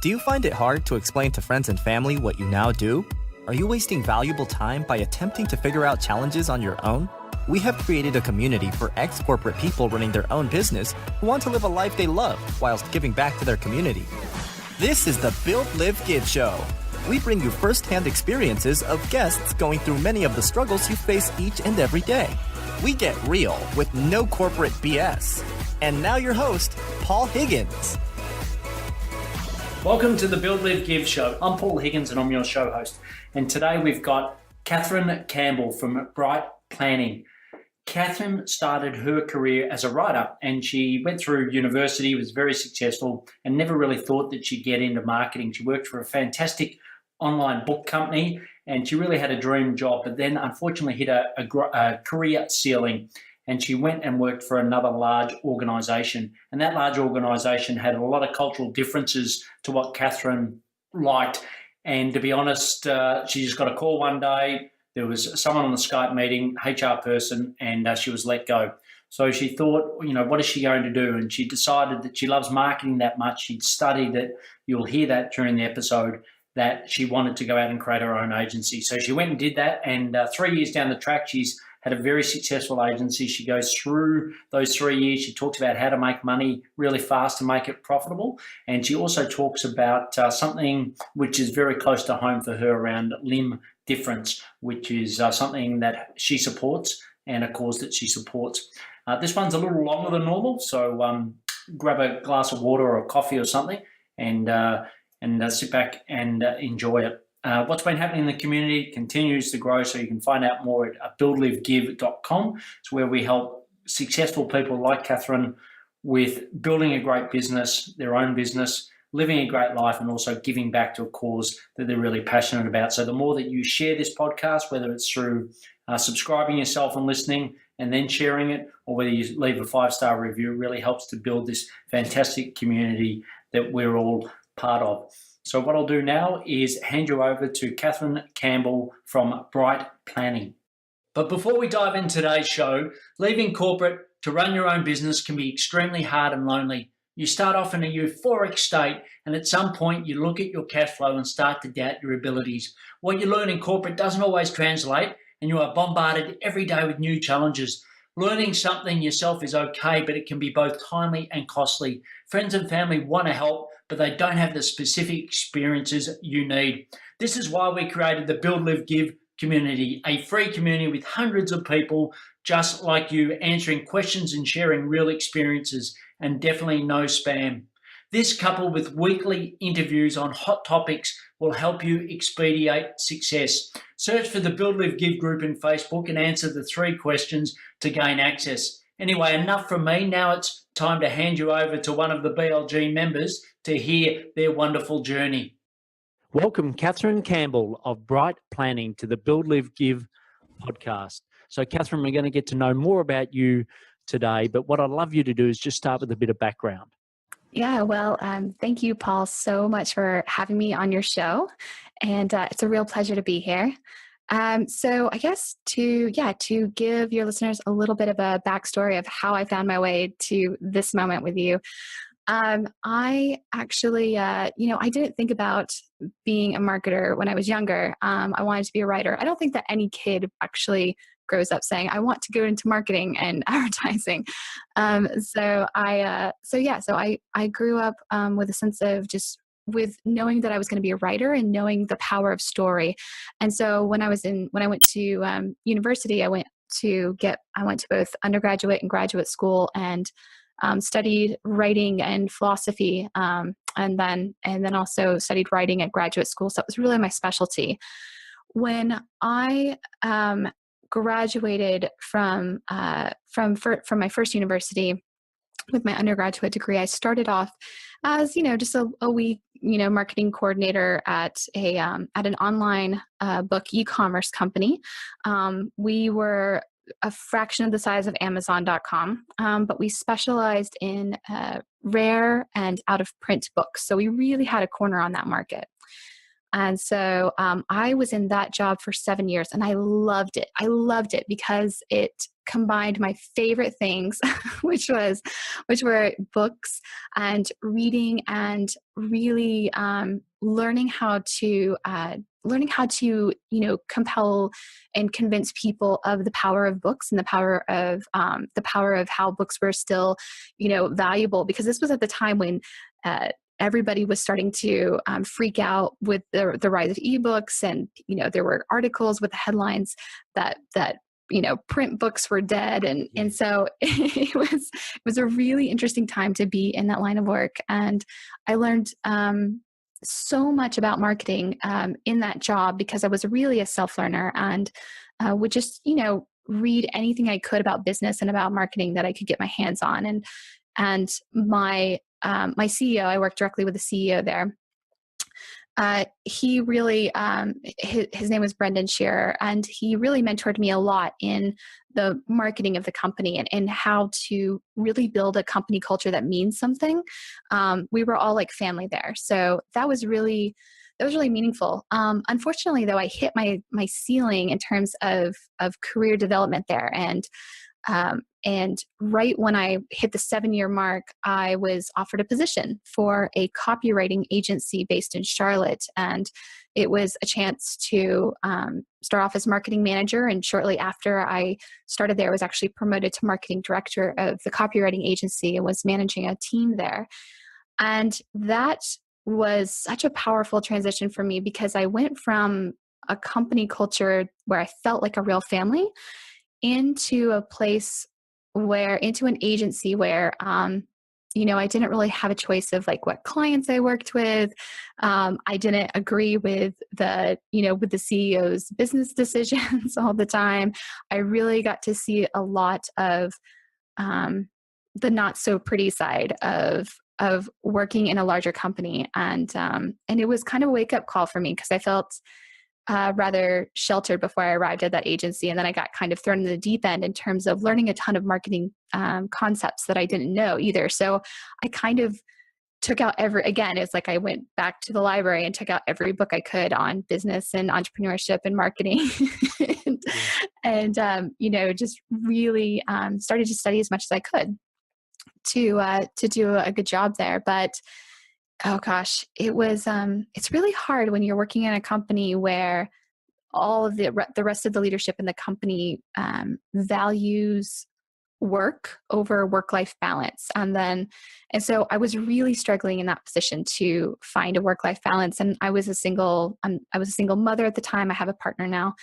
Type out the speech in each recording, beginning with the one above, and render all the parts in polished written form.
Do you find it hard to explain to friends and family what you now do? Are you wasting valuable time by attempting to figure out challenges on your own? We have created a community for ex-corporate people running their own business who want to live a life they love whilst giving back to their community. This is the Build, Live, Give show. We bring you first-hand experiences of guests going through many of the struggles you face each and every day. We get real with no corporate BS. And now your host, Paul Higgins. Welcome to the Build, Live, Give show. I'm Paul Higgins and I'm your show host. And today we've got Catherine Campbell from Bright Planning. Catherine started her career as a writer and she went through university, was very successful and never really thought that she'd get into marketing. She worked for a fantastic online book company and she really had a dream job, but then unfortunately hit a career ceiling. And she went and worked for another large organisation. And that large organisation had a lot of cultural differences to what Catherine liked. And to be honest, she just got a call one day. There was someone on the Skype meeting, HR person, and she was let go. So she thought, what is she going to do? And she decided that she loves marketing that much. She'd studied it. You'll hear that during the episode, that she wanted to go out and create her own agency. So she went and did that. And 3 years down the track, she's had a very successful agency. She goes through those 3 years. She talks about how to make money really fast to make it profitable. And she also talks about something which is very close to home for her around limb difference, which is something that she supports and a cause that she supports. This one's a little longer than normal, so grab a glass of water or a coffee or something and sit back and enjoy it. What's been happening in the community continues to grow, so you can find out more at buildlivegive.com. It's where we help successful people like Catherine with building a great business, their own business, living a great life, and also giving back to a cause that they're really passionate about. So the more that you share this podcast, whether it's through subscribing yourself and listening and then sharing it, or whether you leave a 5-star review, it really helps to build this fantastic community that we're all part of. So what I'll do now is hand you over to Catherine Campbell from Bright Planning. But before we dive into today's show, leaving corporate to run your own business can be extremely hard and lonely. You start off in a euphoric state, and at some point you look at your cash flow and start to doubt your abilities. What you learn in corporate doesn't always translate, and you are bombarded every day with new challenges. Learning something yourself is okay, but it can be both timely and costly. Friends and family want to help, but they don't have the specific experiences you need. This is why we created the Build, Live, Give community, a free community with hundreds of people just like you, answering questions and sharing real experiences, and definitely no spam. This, coupled with weekly interviews on hot topics, will help you expedite success. Search for the Build, Live, Give group in Facebook and answer the 3 questions to gain access. Anyway, enough from me. Now it's time to hand you over to one of the BLG members to hear their wonderful journey. Welcome, Catherine Campbell of Bright Planning, to the Build, Live, Give podcast. So, Catherine, we're going to get to know more about you today, but what I'd love you to do is just start with a bit of background. Yeah, well, thank you, Paul, so much for having me on your show, and it's a real pleasure to be here. So I guess to give your listeners a little bit of a backstory of how I found my way to this moment with you. I actually, I didn't think about being a marketer when I was younger. I wanted to be a writer. I don't think that any kid actually grows up saying, I want to go into marketing and advertising. So I grew up with a sense of with knowing that I was going to be a writer and knowing the power of story. And so when I went to university, I went to both undergraduate and graduate school and studied writing and philosophy, and then also studied writing at graduate school. So it was really my specialty. When I graduated from my first university with my undergraduate degree, I started off as just a wee marketing coordinator at an online book e-commerce company. We were a fraction of the size of Amazon.com, but we specialized in rare and out of print books. So we really had a corner on that market. And so I was in that job for 7 years, and I loved it. I loved it because it combined my favorite things, which were books and reading, and really learning how to compel and convince people of the power of books, and the power of how books were still valuable, because this was at the time when everybody was starting to freak out with the rise of ebooks, and there were articles with the headlines that print books were dead, and so it was a really interesting time to be in that line of work, and I learned so much about marketing in that job, because I was really a self-learner, and would just read anything I could about business and about marketing that I could get my hands on, and my CEO, I worked directly with the CEO there. He really, his name was Brendan Shearer, and he really mentored me a lot in the marketing of the company, and how to really build a company culture that means something. We were all like family there. So that was really meaningful. Unfortunately though, I hit my ceiling in terms of career development there. And right when I hit the 7-year mark, I was offered a position for a copywriting agency based in Charlotte. And it was a chance to start off as marketing manager. And shortly after I started there, I was actually promoted to marketing director of the copywriting agency and was managing a team there. And that was such a powerful transition for me, because I went from a company culture where I felt like a real family into an agency where, I didn't really have a choice of like what clients I worked with. I didn't agree with with the CEO's business decisions all the time. I really got to see a lot of the not so pretty side of working in a larger company, and it was kind of a wake up call for me, because I felt rather sheltered before I arrived at that agency. And then I got kind of thrown in the deep end in terms of learning a ton of marketing concepts that I didn't know either. So I kind of took out it's like I went back to the library and took out every book I could on business and entrepreneurship and marketing. and just really started to study as much as I could to do a good job there. But oh gosh, it's really hard when you're working in a company where all of the rest of the leadership in the company values work over work-life balance. And so I was really struggling in that position to find a work-life balance. And I was a single mother at the time. I have a partner now.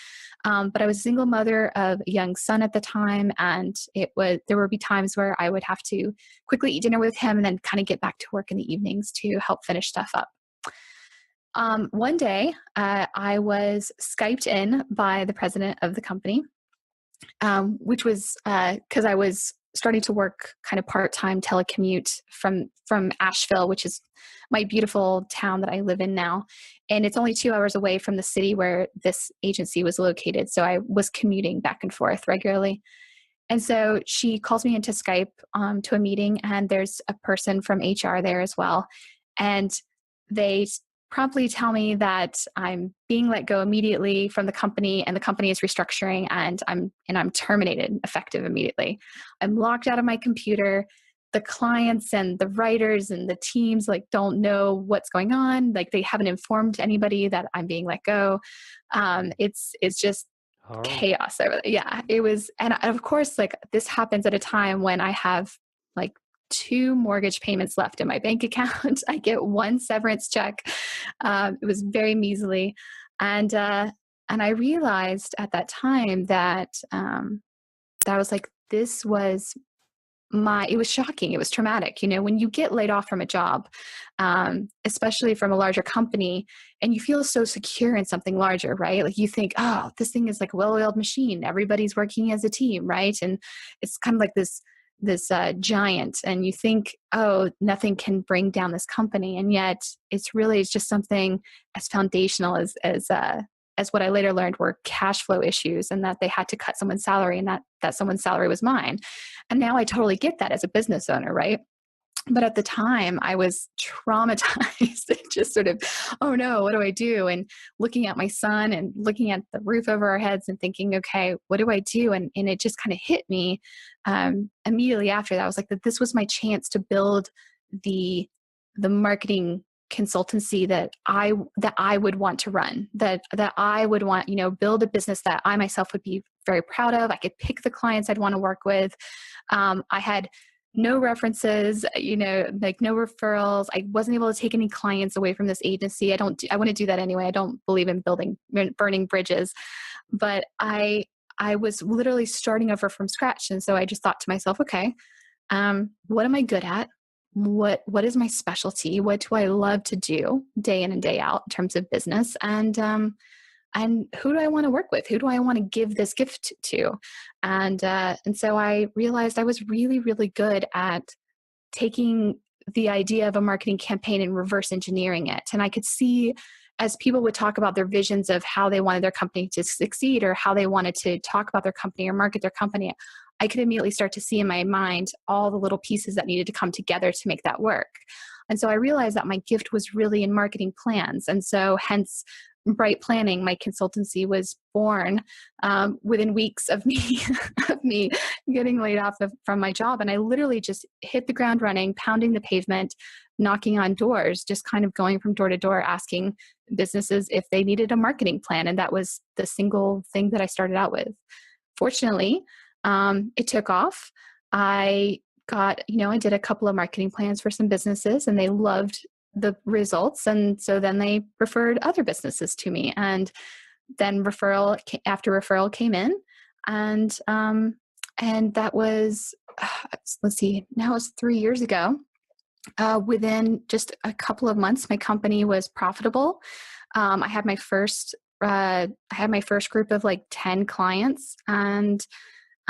But I was a single mother of a young son at the time. And there would be times where I would have to quickly eat dinner with him and then kind of get back to work in the evenings to help finish stuff up. One day, I was Skyped in by the president of the company, which was because I was starting to work kind of part-time telecommute from Asheville, which is my beautiful town that I live in now. And it's only 2 hours away from the city where this agency was located. So I was commuting back and forth regularly. And so she calls me into Skype to a meeting, and there's a person from HR there as well. And they promptly tell me that I'm being let go immediately from the company, and the company is restructuring, and I'm terminated effective immediately. I'm locked out of my computer. The clients and the writers and the teams don't know what's going on. They haven't informed anybody that I'm being let go. It's just chaos over there. Yeah, it was. And of course, this happens at a time when I have 2 mortgage payments left in my bank account. I get 1 severance check. It was very measly. And I realized at that time that I was it was shocking. It was traumatic. When you get laid off from a job, especially from a larger company, and you feel so secure in something larger, right? You think, oh, this thing is like a well-oiled machine. Everybody's working as a team, right? And it's kind of like this giant, and you think, oh, nothing can bring down this company. And yet it's just something as foundational as what I later learned were cash flow issues, and that they had to cut someone's salary, and that someone's salary was mine. And now I totally get that as a business owner, right? But at the time, I was traumatized, just sort of, oh no, what do I do? And looking at my son and looking at the roof over our heads and thinking, okay, what do I do? And it just kind of hit me immediately after that. I was like, that this was my chance to build the marketing consultancy that I would want to run, that I would want, build a business that I myself would be very proud of. I could pick the clients I'd want to work with. I had no references, like no referrals. I wasn't able to take any clients away from this agency. I want to do that anyway. I don't believe in burning bridges, but I was literally starting over from scratch. And so I just thought to myself, okay, what am I good at? What is my specialty? What do I love to do day in and day out in terms of business? And who do I want to work with? Who do I want to give this gift to? And so I realized I was really, really good at taking the idea of a marketing campaign and reverse engineering it. And I could see, as people would talk about their visions of how they wanted their company to succeed or how they wanted to talk about their company or market their company, I could immediately start to see in my mind all the little pieces that needed to come together to make that work. And so I realized that my gift was really in marketing plans. And so hence Bright Planning, my consultancy, was born within weeks of me of me getting laid off from my job. And I literally just hit the ground running, pounding the pavement, knocking on doors, just kind of going from door to door, asking businesses if they needed a marketing plan. And that was the single thing that I started out with. Fortunately, it took off. I did a couple of marketing plans for some businesses and they loved the results. And so then they referred other businesses to me, and then referral after referral came in. And that was, let's see, now it's 3 years ago. Within just a couple of months, my company was profitable. I had my first group of like 10 clients, and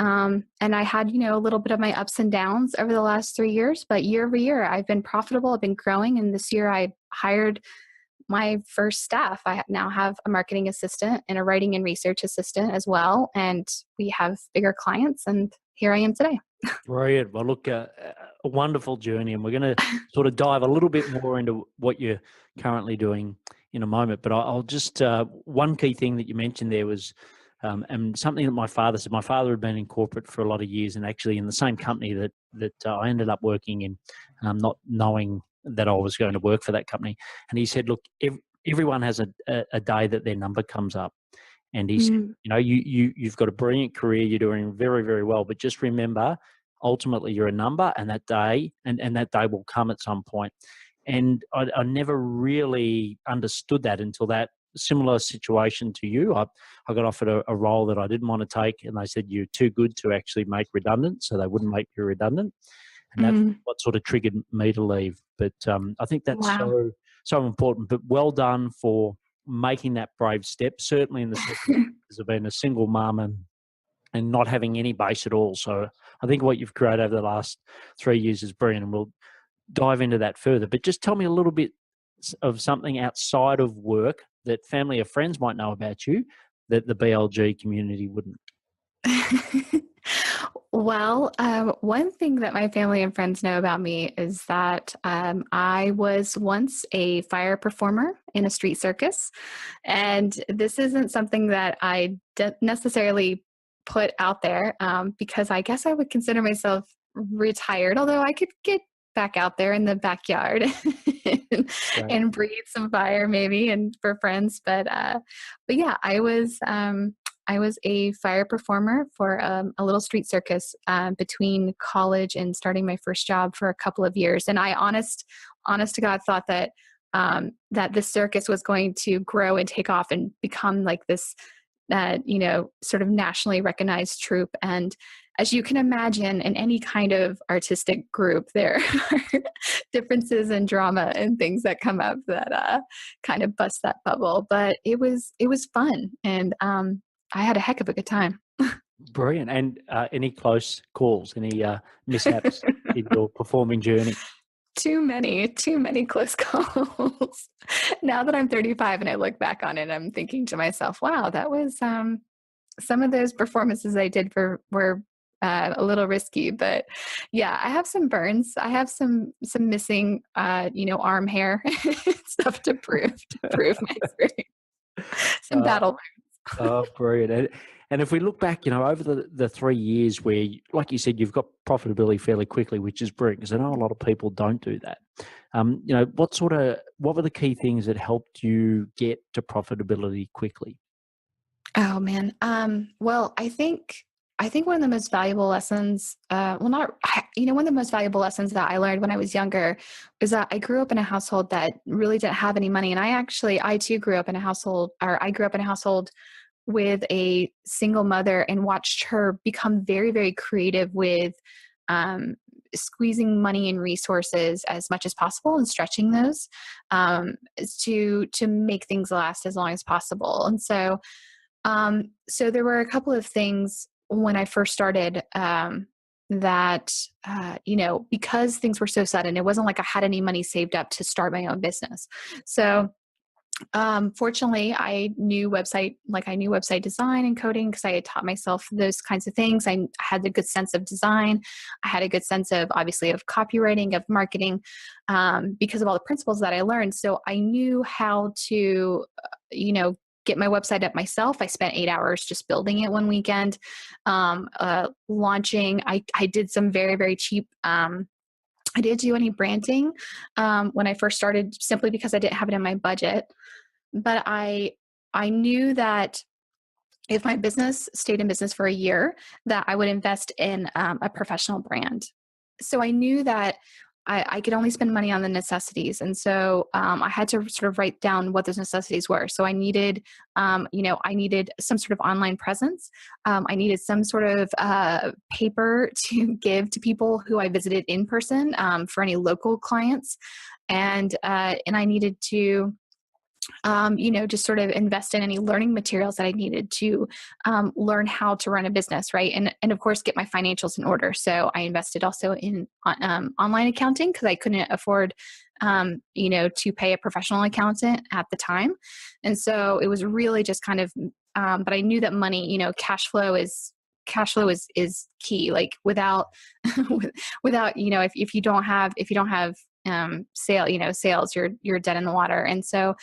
I had, a little bit of my ups and downs over the last 3 years, but year over year, I've been profitable. I've been growing. And this year I hired my first staff. I now have a marketing assistant and a writing and research assistant as well. And we have bigger clients, and here I am today. Brilliant. Well, look, a wonderful journey, and we're going to sort of dive a little bit more into what you're currently doing in a moment. But I'll just, one key thing that you mentioned there was, and something that my father said. My father had been in corporate for a lot of years, and actually in the same company that I ended up working in, not knowing that I was going to work for that company. And he said, look, everyone has a day that their number comes up. And he said, you've got a brilliant career, you're doing very, very well, but just remember, ultimately you're a number, and that day, and that day will come at some point. And I never really understood that until that similar situation to you. I got offered a role that I didn't want to take, and they said, you're too good to actually make redundant, so they wouldn't make you redundant. And that's what sort of triggered me to leave. But I think that's so important. But well done for making that brave step, certainly in the circumstances of being a single mum and not having any base at all. So I think what you've created over the last 3 years is brilliant, and we'll dive into that further. But just tell me a little bit of something outside of work that family or friends might know about you that the BLG community wouldn't. Well, one thing that my family and friends know about me is that I was once a fire performer in a street circus. And this isn't something that I necessarily put out there because I guess I would consider myself retired, although I could get back out there in the backyard and breathe some fire maybe and for friends. But yeah, I was a fire performer for a little street circus between college and starting my first job for a couple of years. And I honest to God thought that that this circus was going to grow and take off and become like this sort of nationally recognized troupe. And as you can imagine, in any kind of artistic group, there are differences and drama and things that come up that kind of bust that bubble. But it was fun, and I had a heck of a good time. Brilliant. And any close calls, any mishaps in your performing journey? Too many close calls. Now that I'm 35 and I look back on it, I'm thinking to myself, wow, that was some of those performances I did were a little risky, but yeah, I have some burns. I have some missing, arm hair stuff to prove my experience. Some Uh, battle. oh, brilliant. And if we look back, over the 3 years where, like you said, you've got profitability fairly quickly, which is brilliant, because I know a lot of people don't do that. What were the key things that helped you get to profitability quickly? Oh man. Well, I think one of the most valuable lessons, well, not, one of the most valuable lessons that I learned when I was younger is that I grew up in a household that really didn't have any money. And I too grew up in a household, or I grew up in a household with a single mother and watched her become very, very creative with um, squeezing money and resources as much as possible and stretching those to make things last as long as possible. And so there were a couple of things when I first started that, because things were so sudden, it wasn't like I had any money saved up to start my own business. So fortunately, I knew website design and coding because I had taught myself those kinds of things. I had a good sense of design. I had a good sense of, obviously, of copywriting, of marketing, because of all the principles that I learned. So I knew how to, get my website up myself. I spent 8 hours just building it one weekend. Launching, I did some very, very cheap. I didn't do any branding when I first started, simply because I didn't have it in my budget. But I knew that if my business stayed in business for a year, that I would invest in a professional brand. So I knew that I could only spend money on the necessities. And so I had to sort of write down what those necessities were. So I needed, I needed some sort of online presence. I needed some sort of paper to give to people who I visited in person for any local clients. And I needed to just sort of invest in any learning materials that I needed to learn how to run a business, right? And of course, get my financials in order. So I invested also in online accounting because I couldn't afford, to pay a professional accountant at the time. And so it was really just kind of, but I knew that money, cash flow is key. Like without, without, if you don't have, sales, you're dead in the water. And so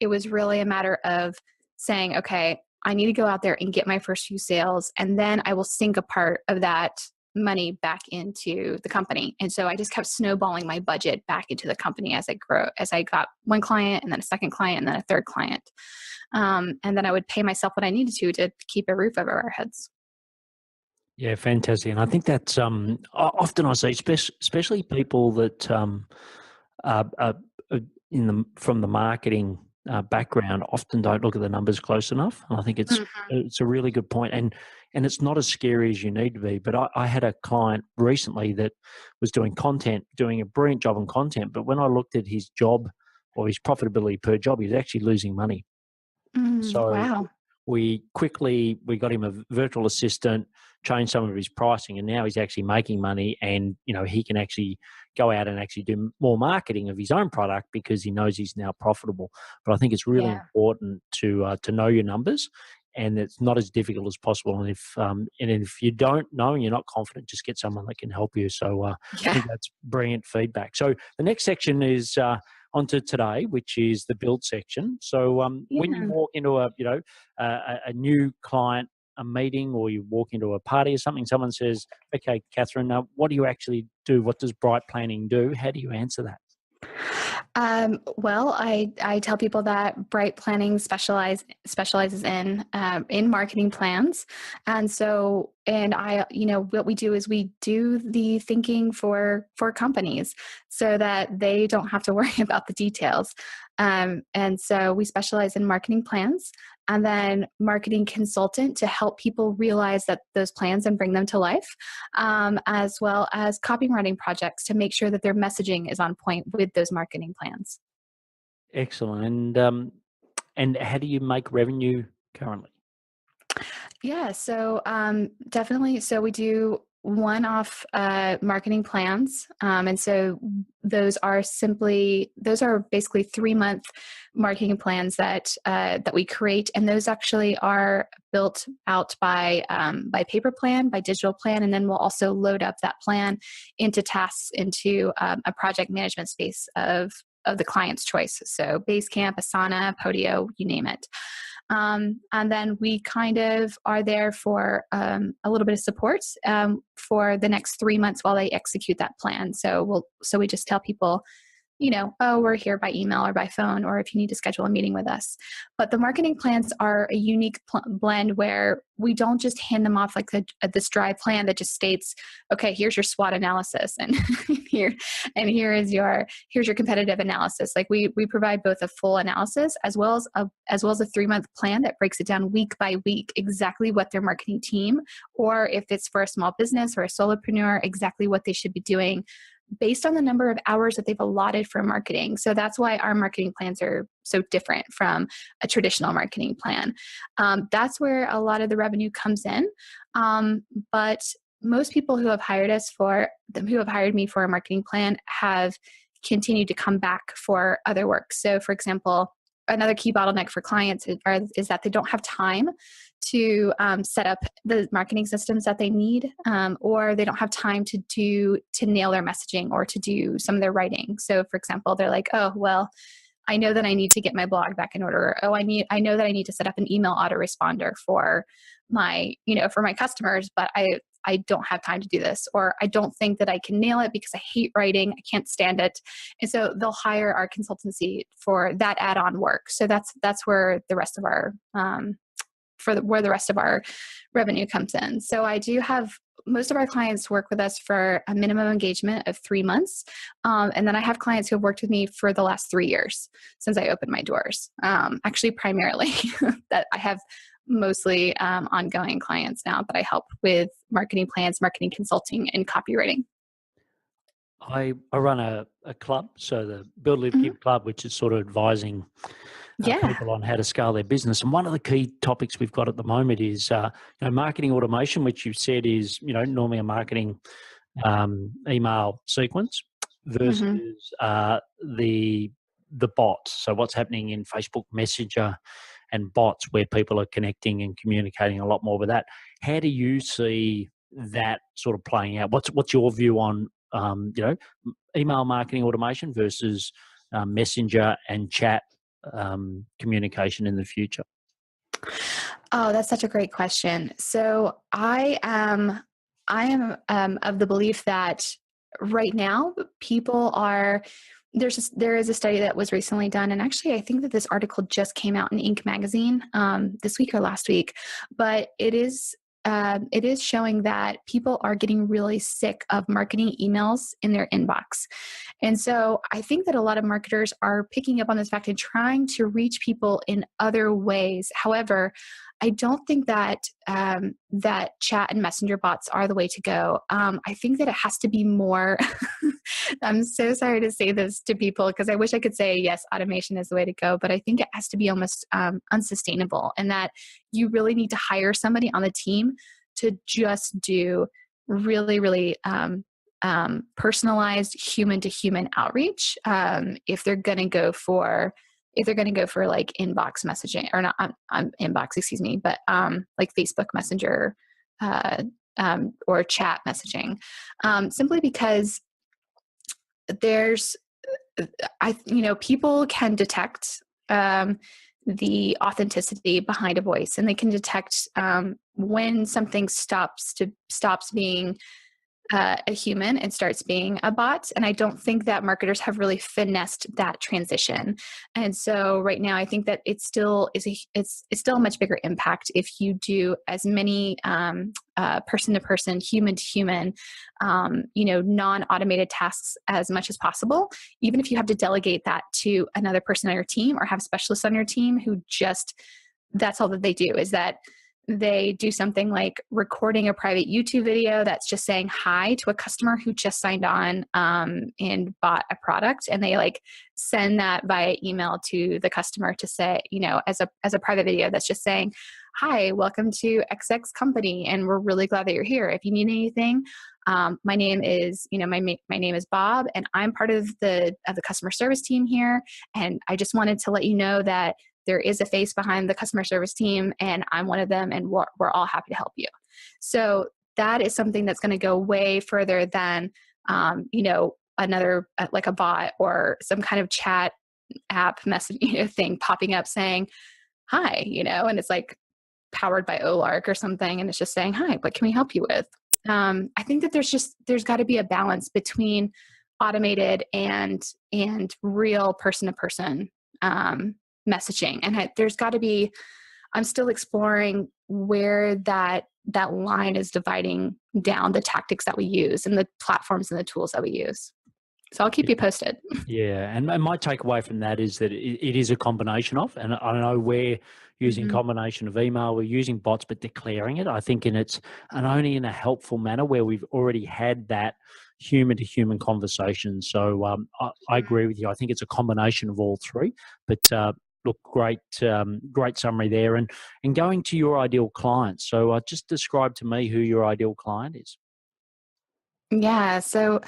it was really a matter of saying, okay, I need to go out there and get my first few sales, and then I will sink a part of that money back into the company. And so I just kept snowballing my budget back into the company as I got one client, and then a second client, and then a third client. And then I would pay myself what I needed to keep a roof over our heads. Yeah, fantastic. And I think that's often I see, especially people that are from the marketing background, often don't look at the numbers close enough. And I think it's a really good point. And it's not as scary as you need to be. But I had a client recently that was doing content, doing a brilliant job on content. But when I looked at his job or his profitability per job, he was actually losing money. So Wow. we got him a virtual assistant, changed some of his pricing, and now he's actually making money, and he can actually go out and actually do more marketing of his own product because he knows he's now profitable. But I think it's really Yeah. important to know your numbers, and it's not as difficult as possible. And if you don't know and you're not confident, just get someone that can help you. So I Yeah. think that's brilliant feedback. So the next section is onto today, which is the build section. So when you Yeah. walk into a new client, a meeting, or you walk into a party or something, someone says, "Okay, Catherine, what do you actually do? What does Bright Planning do?" How do you answer that? Well, I tell people that Bright Planning specializes in marketing plans, and so what we do is we do the thinking for companies so that they don't have to worry about the details. And so we specialize in marketing plans, and then marketing consultant to help people realize that those plans and bring them to life, as well as copywriting projects to make sure that their messaging is on point with those marketing plans. Excellent. And how do you make revenue currently? Yeah, so definitely. So we do. one-off marketing plans. And so those are basically 3-month marketing plans that we create. And those actually are built out by paper plan, by digital plan. And then we'll also load up that plan into tasks into a project management space of the client's choice. So Basecamp, Asana, Podio, you name it. And then we kind of are there for a little bit of support for the next 3 months while they execute that plan. So we just tell people, oh, we're here by email or by phone, or if you need to schedule a meeting with us. But the marketing plans are a unique blend where we don't just hand them off like this dry plan that just states, okay, here's your SWOT analysis, and here's your competitive analysis. Like we provide both a full analysis as well as a 3-month plan that breaks it down week by week, exactly what their marketing team, or if it's for a small business or a solopreneur, exactly what they should be doing based on the number of hours that they've allotted for marketing. So that's why our marketing plans are so different from a traditional marketing plan. That's where a lot of the revenue comes in. But most people who have hired me for a marketing plan have continued to come back for other work. So for example, another key bottleneck for clients is that they don't have time to set up the marketing systems that they need, or they don't have time to nail their messaging or to do some of their writing. So for example, they're like, oh, well, I know that I need to get my blog back in order. Oh, I know that I need to set up an email autoresponder for my customers, but I don't have time to do this, or I don't think that I can nail it because I hate writing. I can't stand it. And so they'll hire our consultancy for that add-on work. So that's where the rest of our, where the rest of our revenue comes in. So I do have most of our clients work with us for a minimum engagement of 3 months. And then I have clients who have worked with me for the last 3 years since I opened my doors. Actually, primarily that I have mostly ongoing clients now that I help with marketing plans, marketing consulting, and copywriting. I run a club, so the Build, Live, Give Club, which is sort of advising people on how to scale their business. And one of the key topics we've got at the moment is marketing automation, which you said is normally a marketing email sequence versus the bots. So what's happening in Facebook Messenger and bots, where people are connecting and communicating a lot more with that. How do you see that sort of playing out? What's your view on email marketing automation versus messenger and chat communication in the future? Oh, that's such a great question. So I am of the belief that right now people are. There is a study that was recently done, and actually I think that this article just came out in Inc. magazine this week or last week, but it is showing that people are getting really sick of marketing emails in their inbox. And so I think that a lot of marketers are picking up on this fact and trying to reach people in other ways. However, I don't think that that chat and messenger bots are the way to go. I think that it has to be more. I'm so sorry to say this to people because I wish I could say yes, automation is the way to go, but I think it has to be almost unsustainable, and that you really need to hire somebody on the team to just do really, really personalized human-to-human outreach if they're going to go for like inbox messaging, or not inbox, excuse me, but like Facebook Messenger or chat messaging, simply because people can detect the authenticity behind a voice, and they can detect when something stops being a human and starts being a bot. And I don't think that marketers have really finessed that transition. And so right now, I think that it's still a much bigger impact if you do as many person to person, human to human, non-automated tasks as much as possible. Even if you have to delegate that to another person on your team or have specialists on your team who just, that's all that they do, is that they do something like recording a private YouTube video that's just saying hi to a customer who just signed on and bought a product, and they like send that via email to the customer to say, as a private video that's just saying, hi, welcome to XX company, and we're really glad that you're here. If you need anything, my name is, my name is Bob, and I'm part of the customer service team here, and I just wanted to let you know that there is a face behind the customer service team, and I'm one of them, and we're all happy to help you. So that is something that's going to go way further than, another like a bot or some kind of chat app message thing popping up saying hi, and it's like powered by Olark or something, and it's just saying hi, what can we help you with? I think that there's got to be a balance between automated and real person to person messaging. And there's got to be, I'm still exploring where that line is dividing down the tactics that we use and the platforms and the tools that we use. So I'll keep you posted. Yeah. And my takeaway from that is that it is a combination of, and I don't know, we're using combination of email, we're using bots, but declaring it, I think only in a helpful manner where we've already had that human to human conversation. So I agree with you. I think it's a combination of all three, but look, great summary there. And going to your ideal client. So just describe to me who your ideal client is. Yeah. So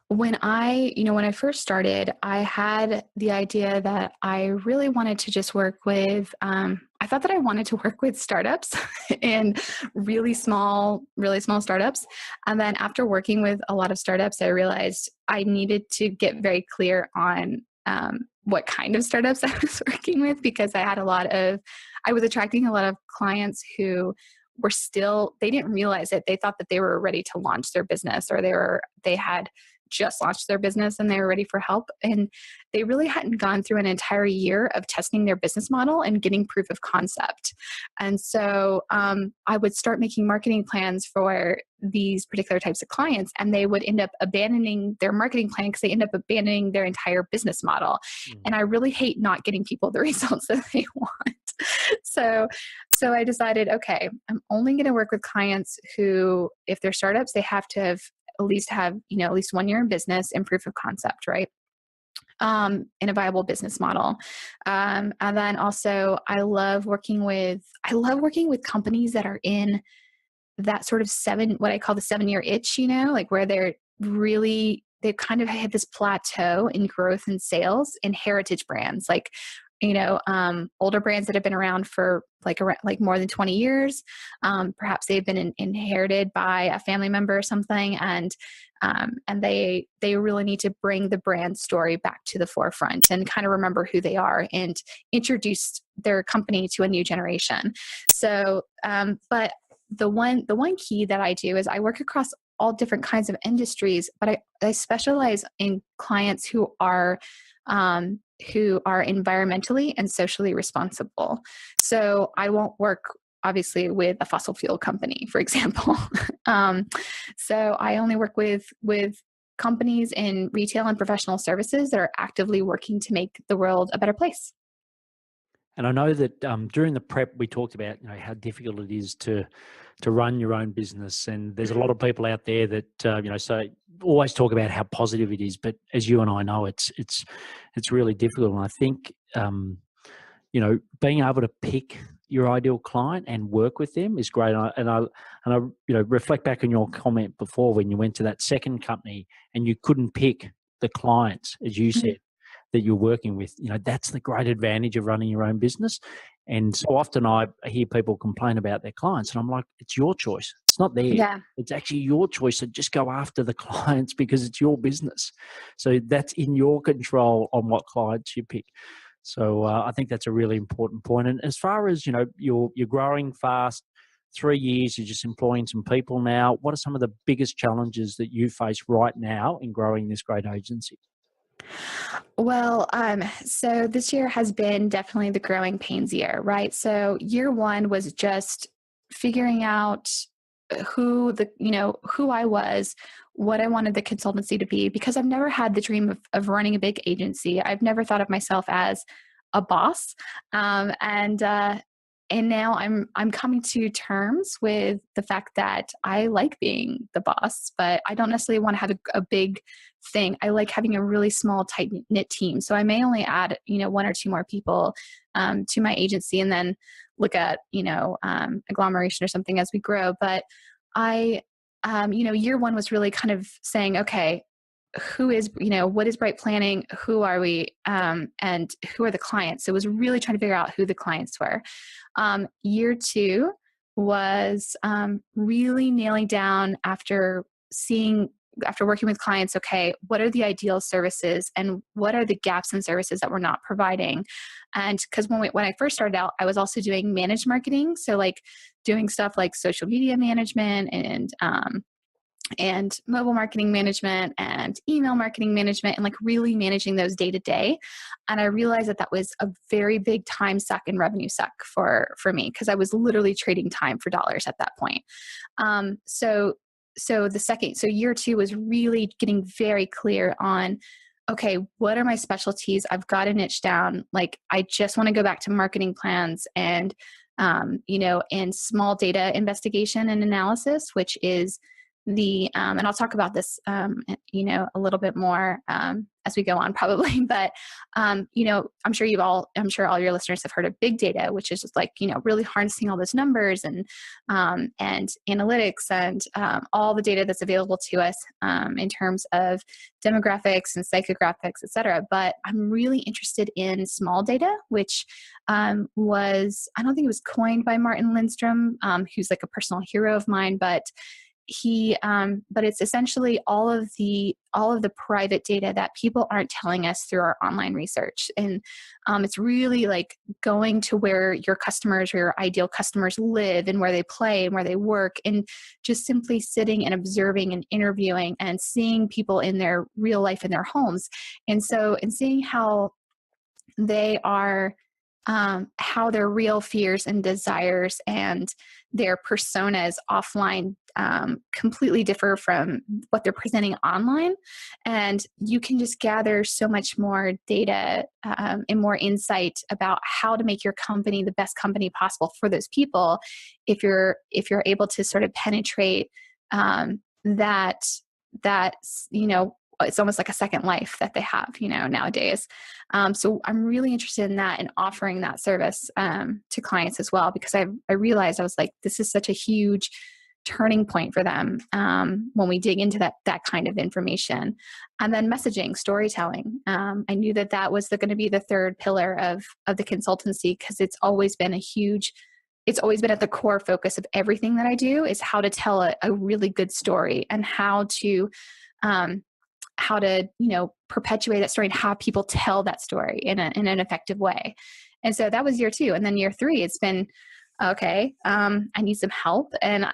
when I first started, I had the idea that I really wanted to just work with, I thought that I wanted to work with startups and really small startups. And then after working with a lot of startups, I realized I needed to get very clear on what kind of startups I was working with, because I was attracting a lot of clients who they didn't realize it. They thought that they were ready to launch their business, or they had just launched their business and they were ready for help. And they really hadn't gone through an entire year of testing their business model and getting proof of concept. And so I would start making marketing plans for these particular types of clients, and they would end up abandoning their marketing plan because they end up abandoning their entire business model. And I really hate not getting people the results that they want. So I decided, okay, I'm only going to work with clients who, if they're startups, they have to have at least 1 year in business and proof of concept, right? In a viable business model. And then also I love working with companies that are in that sort of what I call the 7-year itch, like where they've kind of had this plateau in growth and sales in heritage brands, like, older brands that have been around for like more than 20 years. Perhaps they've been inherited by a family member or something. And they really need to bring the brand story back to the forefront and kind of remember who they are and introduce their company to a new generation. So, but the one key that I do is I work across all different kinds of industries, but I specialize in clients who are environmentally and socially responsible. So I won't work obviously with a fossil fuel company, for example. So I only work with companies in retail and professional services that are actively working to make the world a better place. And I know that during the prep, we talked about how difficult it is to run your own business, and there's a lot of people out there that say always talk about how positive it is, but as you and I know, it's really difficult. And I think being able to pick your ideal client and work with them is great. And I reflect back on your comment before when you went to that second company and you couldn't pick the clients, as you said, that you're working with. That's the great advantage of running your own business. And so often I hear people complain about their clients, and I'm like, it's your choice. It's not theirs. Yeah. It's actually your choice to just go after the clients because it's your business. So that's in your control on what clients you pick. So I think that's a really important point. And as far as, you're growing fast, 3 years, you're just employing some people now. What are some of the biggest challenges that you face right now in growing this great agency? Well, so this year has been definitely the growing pains year, right? So year one was just figuring out who I was, what I wanted the consultancy to be, because I've never had the dream of running a big agency. I've never thought of myself as a boss. and now I'm coming to terms with the fact that I like being the boss, but I don't necessarily want to have a big thing. I like having a really small, tight knit team. So I may only add, one or two more people to my agency, and then look at, agglomeration or something as we grow. But I, year one was really kind of saying, okay, who is, what is Bright Planning? Who are we? And who are the clients? So it was really trying to figure out who the clients were. Year two was really nailing down after working with clients, okay, what are the ideal services and what are the gaps in services that we're not providing? And because when I first started out, I was also doing managed marketing. So like doing stuff like social media management and mobile marketing management and email marketing management, and like really managing those day to day. And I realized that was a very big time suck and revenue suck for me, because I was literally trading time for dollars at that point. So year two was really getting very clear on, okay, what are my specialties? I've got a niche down. Like, I just want to go back to marketing plans and, and small data investigation and analysis, which is and I'll talk about this, a little bit more as we go on probably, but, I'm sure all your listeners have heard of big data, which is just like, really harnessing all those numbers and analytics and all the data that's available to us in terms of demographics and psychographics, et cetera. But I'm really interested in small data, which I don't think it was coined by Martin Lindstrom, who's like a personal hero of mine, but it's essentially all of the private data that people aren't telling us through our online research. And it's really like going to where your customers or your ideal customers live and where they play and where they work, and just simply sitting and observing and interviewing and seeing people in their real life in their homes. And seeing how they are, how their real fears and desires and their personas offline completely differ from what they're presenting online. And you can just gather so much more data and more insight about how to make your company the best company possible for those people, if you're able to sort of penetrate that it's almost like a second life that they have, nowadays. So I'm really interested in that and offering that service to clients as well, because I realized, I was like, this is such a huge turning point for them when we dig into that kind of information. And then messaging, storytelling. I knew that was going to be the third pillar of the consultancy, because it's always been at the core focus of everything that I do, is how to tell a really good story, and how to perpetuate that story and have people tell that story in an effective way. And so that was year two. And then year three, it's been, okay, I need some help. And,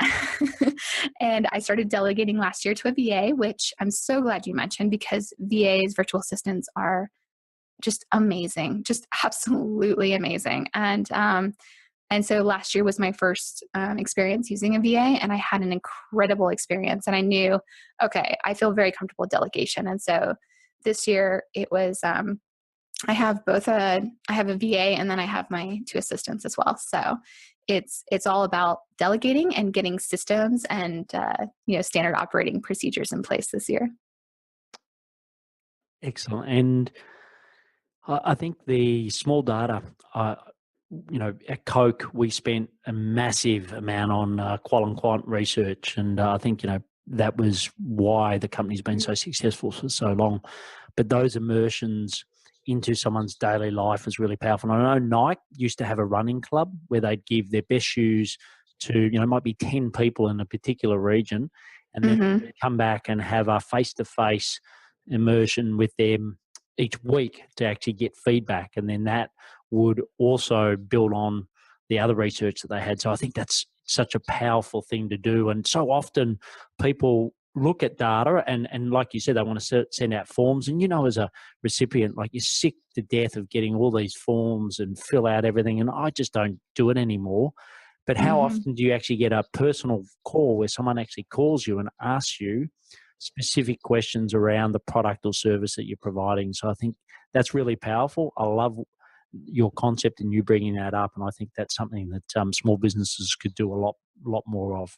and I started delegating last year to a VA, which I'm so glad you mentioned, because VAs, virtual assistants, are just amazing, just absolutely amazing. And so last year was my first experience using a VA, and I had an incredible experience. And I knew, okay, I feel very comfortable with delegation. And so this year it was, I have a VA, and then I have my two assistants as well. So it's all about delegating and getting systems and standard operating procedures in place this year. Excellent. And I think the small data, at Coke, we spent a massive amount on qual and quant research. And I think, that was why the company's been so successful for so long. But those immersions into someone's daily life is really powerful. And I know Nike used to have a running club where they'd give their best shoes to, it might be 10 people in a particular region, and then they'd come back and have a face-to-face immersion with them each week to actually get feedback. And then that would also build on the other research that they had. So I think that's such a powerful thing to do. And so often people look at data and like you said, they want to send out forms. And, as a recipient, like, you're sick to death of getting all these forms and fill out everything. And I just don't do it anymore. But how often do you actually get a personal call where someone actually calls you and asks you specific questions around the product or service that you're providing? So I think that's really powerful. I love your concept and you bringing that up. And I think that's something that small businesses could do a lot more of.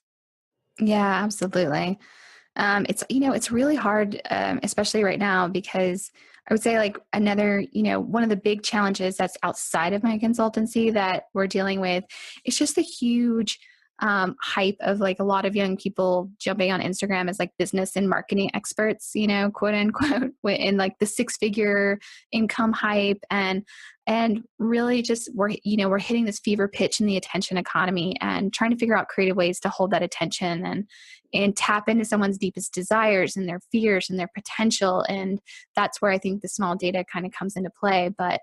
Yeah, absolutely. It's really hard, especially right now, because I would say like another, one of the big challenges that's outside of my consultancy that we're dealing with, it's just the huge hype of like a lot of young people jumping on Instagram as like business and marketing experts, quote unquote, in like the 6-figure income hype, and really just we're hitting this fever pitch in the attention economy and trying to figure out creative ways to hold that attention and tap into someone's deepest desires and their fears and their potential. And that's where I think the small data kind of comes into play. But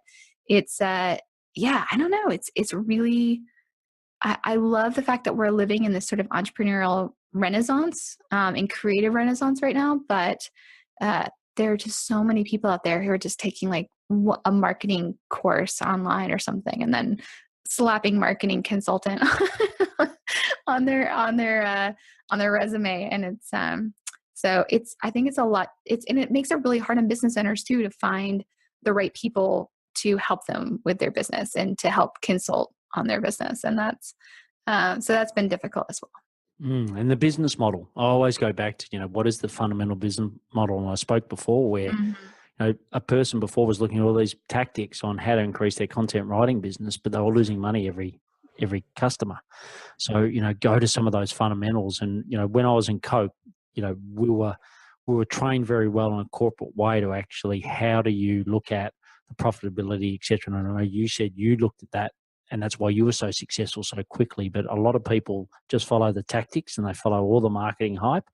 it's I don't know. It's really, I love the fact that we're living in this sort of entrepreneurial renaissance and creative renaissance right now. But there are just so many people out there who are just taking like a marketing course online or something, and then slapping marketing consultant on their resume. And it's I think it's a lot. And it makes it really hard on business owners too to find the right people to help them with their business and to help consult on their business. And that's been difficult as well. And the business model, I always go back to, what is the fundamental business model? And I spoke before where, a person before was looking at all these tactics on how to increase their content writing business, but they were losing money every customer. So, go to some of those fundamentals. And, when I was in Coke, we were trained very well in a corporate way to actually, how do you look at the profitability, et cetera. And I know you said you looked at that, and that's why you were so successful so quickly. But a lot of people just follow the tactics and they follow all the marketing hype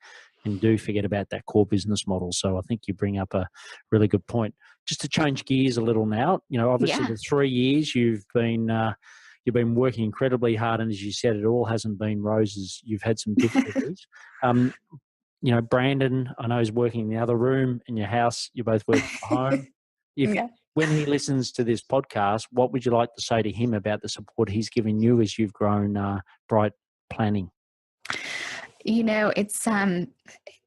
and do forget about that core business model. So I think you bring up a really good point. Just to change gears a little now, obviously the 3 years you've been working incredibly hard, and as you said, it all hasn't been roses. You've had some difficulties. Brandon, I know, is working in the other room in your house. You're both working from home. When he listens to this podcast, what would you like to say to him about the support he's given you as you've grown Bright Planning?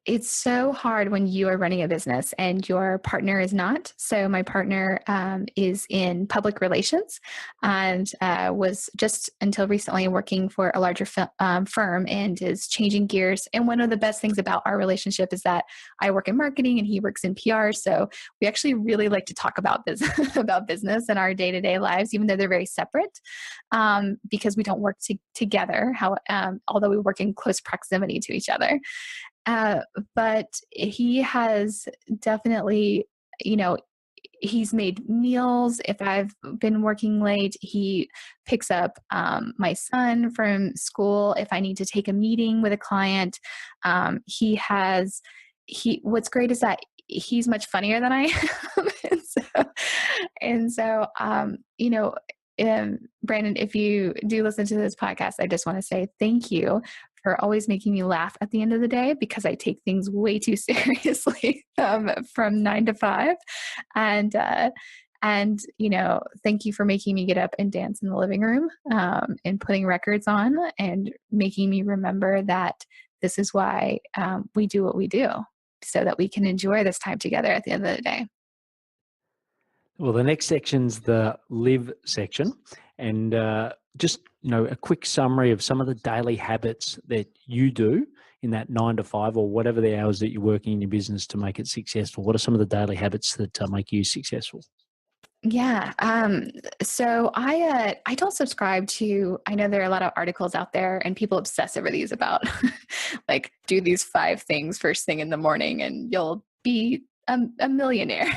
It's so hard when you are running a business and your partner is not. So my partner is in public relations and was just until recently working for a larger firm and is changing gears. And one of the best things about our relationship is that I work in marketing and he works in PR. So we actually really like to talk about business, about business in our day-to-day lives, even though they're very separate, because we don't work together, although we work in close proximity to each other. But he has definitely, he's made meals. If I've been working late, he picks up my son from school. If I need to take a meeting with a client, what's great is that he's much funnier than I am. Brandon, if you do listen to this podcast, I just want to say thank you for always making me laugh at the end of the day, because I take things way too seriously from 9 to 5. And thank you for making me get up and dance in the living room and putting records on and making me remember that this is why we do what we do, so that we can enjoy this time together at the end of the day. Well, the next section's the live section, and just a quick summary of some of the daily habits that you do in that 9 to 5 or whatever the hours that you're working in your business to make it successful. What are some of the daily habits that make you successful? Yeah. So I don't subscribe to, I know there are a lot of articles out there and people obsess over these about like, do these 5 things first thing in the morning and you'll be a millionaire.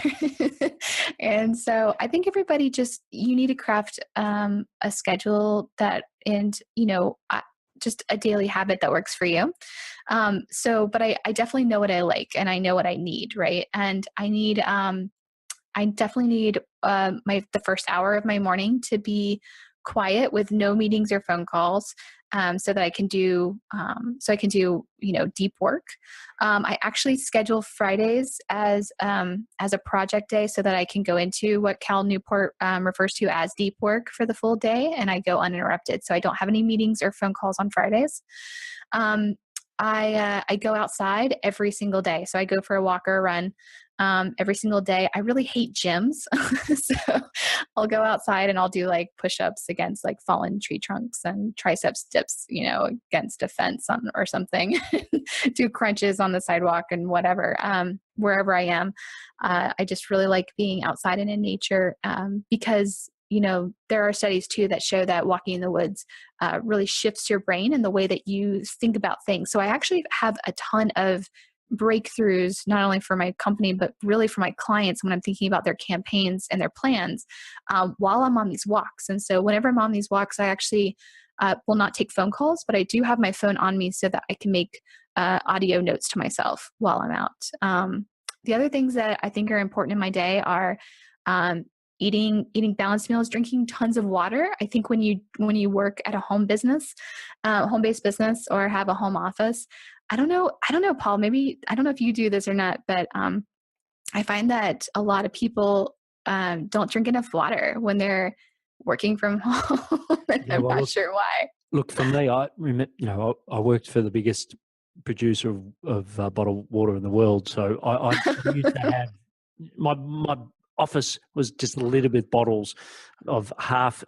And so I think everybody you need to craft a schedule just a daily habit that works for you. But I definitely know what I like and I know what I need. Right. And I definitely need the first hour of my morning to be quiet with no meetings or phone calls, so that I can do deep work. I actually schedule Fridays as a project day so that I can go into what Cal Newport refers to as deep work for the full day, and I go uninterrupted. So I don't have any meetings or phone calls on Fridays. I go outside every single day. So I go for a walk or a run every single day. I really hate gyms. So I'll go outside and I'll do like push-ups against like fallen tree trunks and triceps dips, against a fence or something, do crunches on the sidewalk and whatever, wherever I am. I just really like being outside and in nature, because there are studies too that show that walking in the woods really shifts your brain and the way that you think about things. So I actually have a ton of breakthroughs, not only for my company, but really for my clients when I'm thinking about their campaigns and their plans while I'm on these walks. And so whenever I'm on these walks, I actually will not take phone calls, but I do have my phone on me so that I can make audio notes to myself while I'm out. The other things that I think are important in my day are eating balanced meals, drinking tons of water. I think when you work at a home-based business, or have a home office, I don't know, Paul, maybe, I don't know if you do this or not, but I find that a lot of people don't drink enough water when they're working from home. And Yeah, I'm well, not sure why. look, for me, I remember, I worked for the biggest producer of bottled water in the world. So I used to have my office was just littered with bottles of half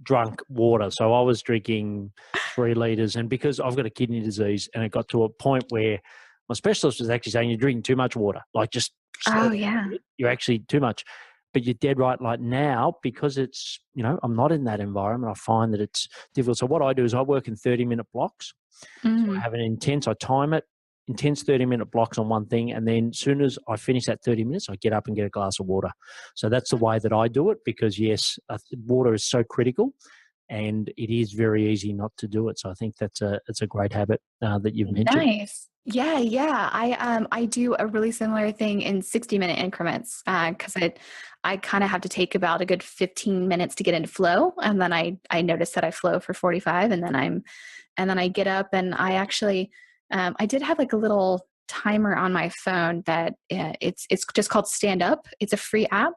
drunk water. So I was drinking 3 liters, and because I've got a kidney disease, and it got to a point where my specialist was actually saying, you're drinking too much water, like just slow Oh down a yeah. bit. You're actually too much. But you're dead right. Like now, because it's, I'm not in that environment, I find that it's difficult. So what I do is I work in 30-minute blocks. So I have I time it, intense 30-minute blocks on one thing. And then as soon as I finish that 30 minutes, I get up and get a glass of water. So that's the way that I do it, because yes, water is so critical, and it is very easy not to do it. So I think it's a great habit that you've mentioned. Nice. Yeah. I do a really similar thing in 60-minute increments, because I kind of have to take about a good 15 minutes to get into flow, and then I notice that I flow for 45, and then I get up, and I actually I did have like a little timer on my phone that it's just called Stand Up. It's a free app,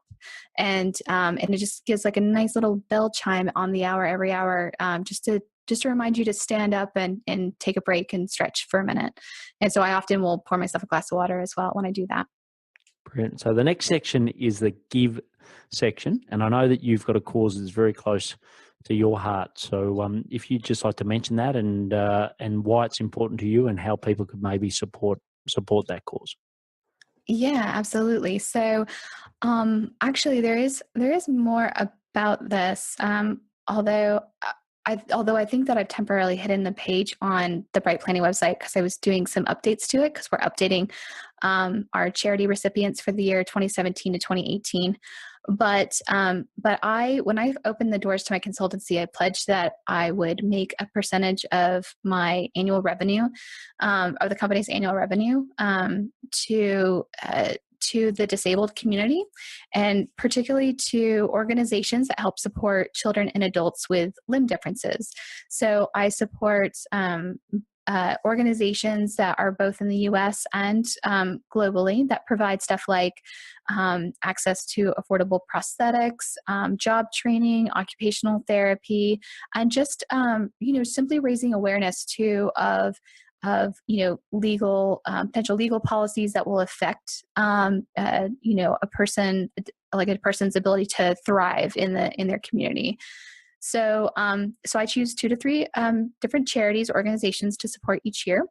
and it just gives like a nice little bell chime on the hour every hour, just to remind you to stand up and take a break and stretch for a minute. And so I often will pour myself a glass of water as well when I do that. Brilliant. So the next section is the give section, and I know that you've got a cause that's very close to your heart. So if you'd just like to mention that and why it's important to you, and how people could maybe support that cause. Yeah, absolutely. So actually there is more about this, although I think that I've temporarily hidden the page on the Bright Planning website, because I was doing some updates to it, because we're updating our charity recipients for the year 2017 to 2018. But when I opened the doors to my consultancy, I pledged that I would make a percentage of my annual revenue, of the company's annual revenue, to the disabled community, and particularly to organizations that help support children and adults with limb differences. So I support organizations that are both in the U.S. and globally, that provide stuff like access to affordable prosthetics, job training, occupational therapy, and just simply raising awareness too of legal potential legal policies that will affect a person's ability to thrive in their community. So I choose 2 to 3 different charities, organizations to support each year.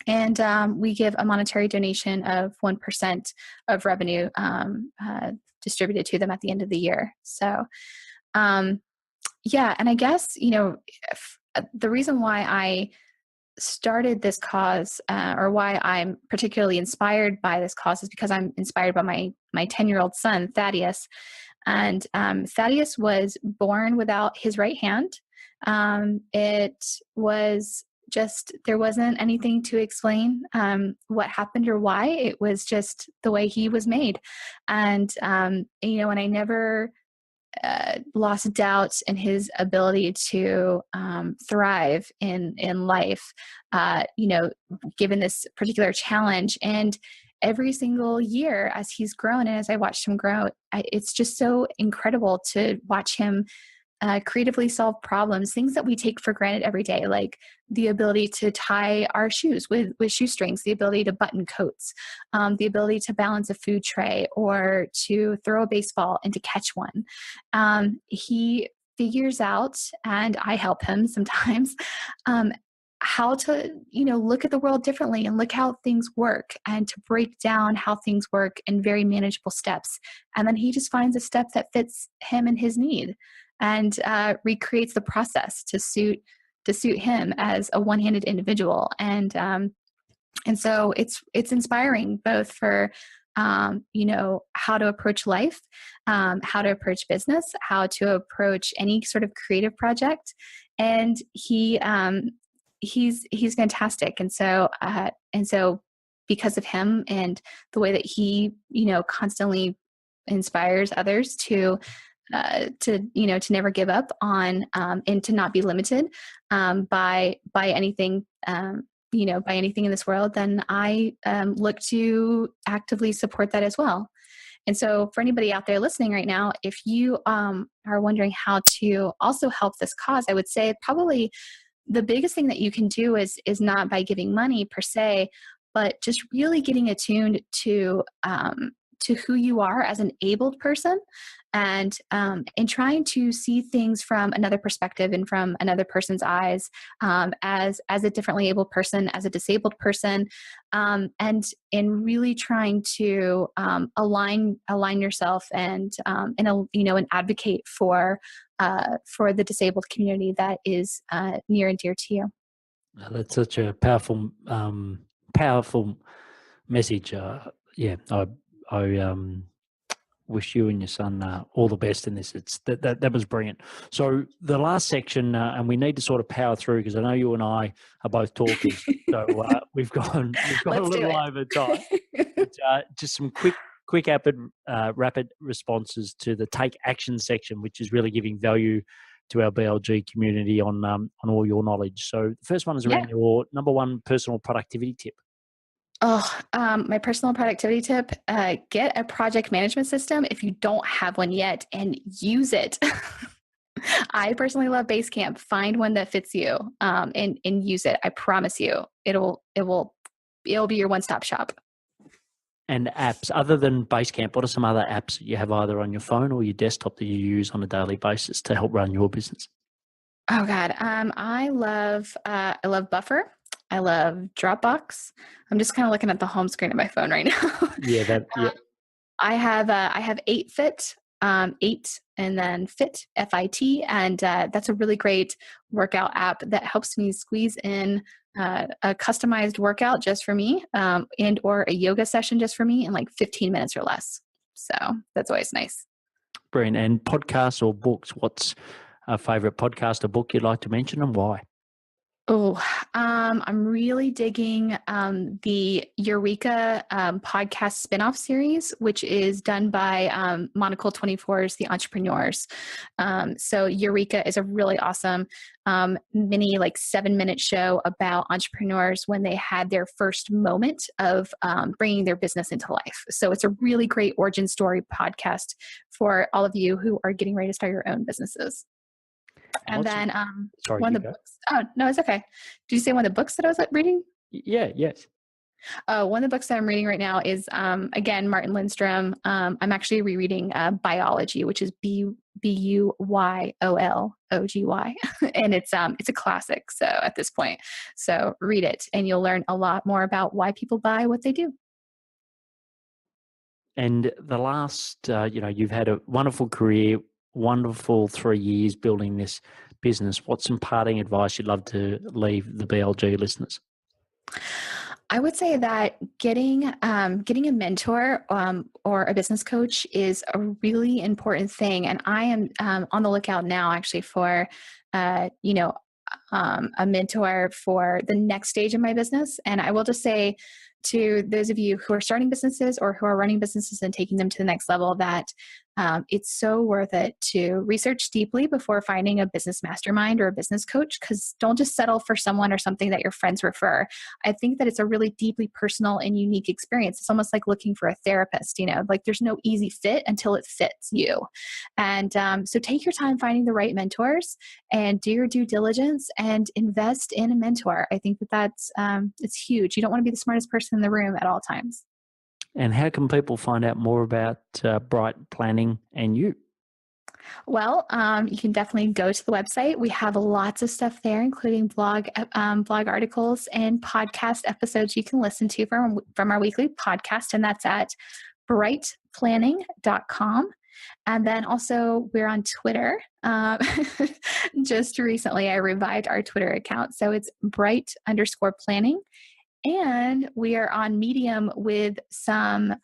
And we give a monetary donation of 1% of revenue distributed to them at the end of the year. So and I guess, the reason why I started this cause, or why I'm particularly inspired by this cause, is because I'm inspired by my 10-year-old son, Thaddeus. And Thaddeus was born without his right hand. It was just, there wasn't anything to explain what happened or why. It was just the way he was made. And, and I never lost doubt in his ability to thrive in life, given this particular challenge. And every single year as he's grown, and as I watched him grow, it's just so incredible to watch him creatively solve problems, things that we take for granted every day, like the ability to tie our shoes with shoestrings, the ability to button coats, the ability to balance a food tray or to throw a baseball and to catch one. He figures out, and I help him sometimes, how to, look at the world differently and look how things work and to break down how things work in very manageable steps. And then he just finds a step that fits him and his need and recreates the process to suit him as a one-handed individual. And so it's inspiring both for how to approach life, how to approach business, how to approach any sort of creative project. And he's fantastic. And so because of him and the way that he, constantly inspires others to never give up on, and to not be limited, by anything, by anything in this world, then I look to actively support that as well. And so for anybody out there listening right now, if you are wondering how to also help this cause, I would say probably the biggest thing that you can do is not by giving money per se, but just really getting attuned to who you are as an abled person, and trying to see things from another perspective and from another person's eyes, as a differently abled person, as a disabled person, and really trying to align yourself and advocate for the disabled community that is near and dear to you. That's such a powerful message. I wish you and your son all the best in this. It's that was brilliant. So the last section, and we need to sort of power through because I know you and I are both talking. So we've gone a little over time. But, just some quick rapid responses to the take action section, which is really giving value to our BLG community on all your knowledge. So the first one is around your number one personal productivity tip. My personal productivity tip, get a project management system if you don't have one yet and use it. I personally love Basecamp. Find one that fits you, and use it. I promise you, it'll be your one-stop shop. And apps, other than Basecamp, what are some other apps you have either on your phone or your desktop that you use on a daily basis to help run your business? Oh God. I love Buffer. I love Dropbox. I'm just kind of looking at the home screen of my phone right now. I have 8Fit, 8 and then Fit, FIT, and that's a really great workout app that helps me squeeze in a customized workout just for me, and or a yoga session just for me in like 15 minutes or less. So that's always nice. Brilliant. And podcasts or books, what's a favorite podcast or book you'd like to mention and why? I'm really digging the Eureka podcast spinoff series, which is done by Monocle 24's The Entrepreneurs. So Eureka is a really awesome mini 7-minute show about entrepreneurs when they had their first moment of bringing their business into life. So it's a really great origin story podcast for all of you who are getting ready to start your own businesses. And then one of the books. Oh, no, it's okay. Did you say one of the books that I was reading? Yeah, yes. One of the books that I'm reading right now is, again, Martin Lindstrom. I'm actually rereading Biology, which is BUYOLOGY. And it's a classic. So at this point, so read it and you'll learn a lot more about why people buy what they do. And the last, you've had a wonderful career, wonderful 3 years building this business. What's some parting advice you'd love to leave the BLG listeners? I would say that getting a mentor or a business coach is a really important thing, and I am on the lookout now actually for a mentor for the next stage of my business. And I will just say to those of you who are starting businesses or who are running businesses and taking them to the next level that it's so worth it to research deeply before finding a business mastermind or a business coach, because don't just settle for someone or something that your friends refer. I think that it's a really deeply personal and unique experience. It's almost like looking for a therapist, like there's no easy fit until it fits you. And so take your time finding the right mentors and do your due diligence and invest in a mentor. I think that's it's huge. You don't want to be the smartest person in the room at all times. And how can people find out more about Bright Planning and you? Well, you can definitely go to the website. We have lots of stuff there, including blog articles and podcast episodes you can listen to from our weekly podcast, and that's at brightplanning.com. And then also we're on Twitter. Just recently, I revived our Twitter account. So it's bright_planning. And we are on Medium with some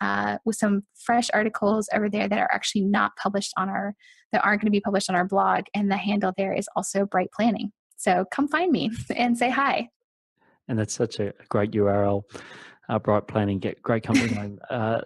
fresh articles over there that are actually not published that aren't going to be published on our blog. And the handle there is also Bright Planning. So come find me and say hi. And that's such a great URL. Bright Planning, great company name.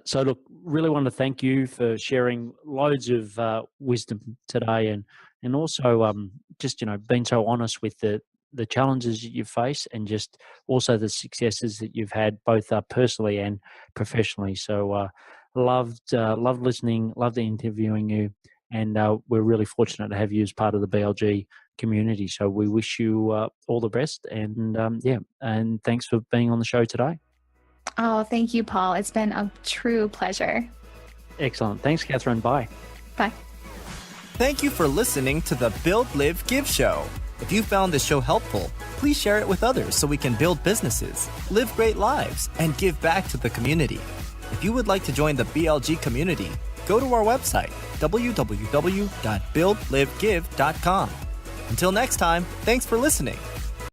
So look, really want to thank you for sharing loads of wisdom today, and also just being so honest with the challenges that you face, and just also the successes that you've had both personally and professionally. So loved listening, loved interviewing you, and we're really fortunate to have you as part of the BLG community. So we wish you all the best, and and thanks for being on the show today. Oh, thank you, Paul. It's been a true pleasure. Excellent. Thanks, Catherine. Bye. Bye. Thank you for listening to the Build, Live, Give show. If you found this show helpful, please share it with others so we can build businesses, live great lives, and give back to the community. If you would like to join the BLG community, go to our website, www.buildlivegive.com. Until next time, thanks for listening.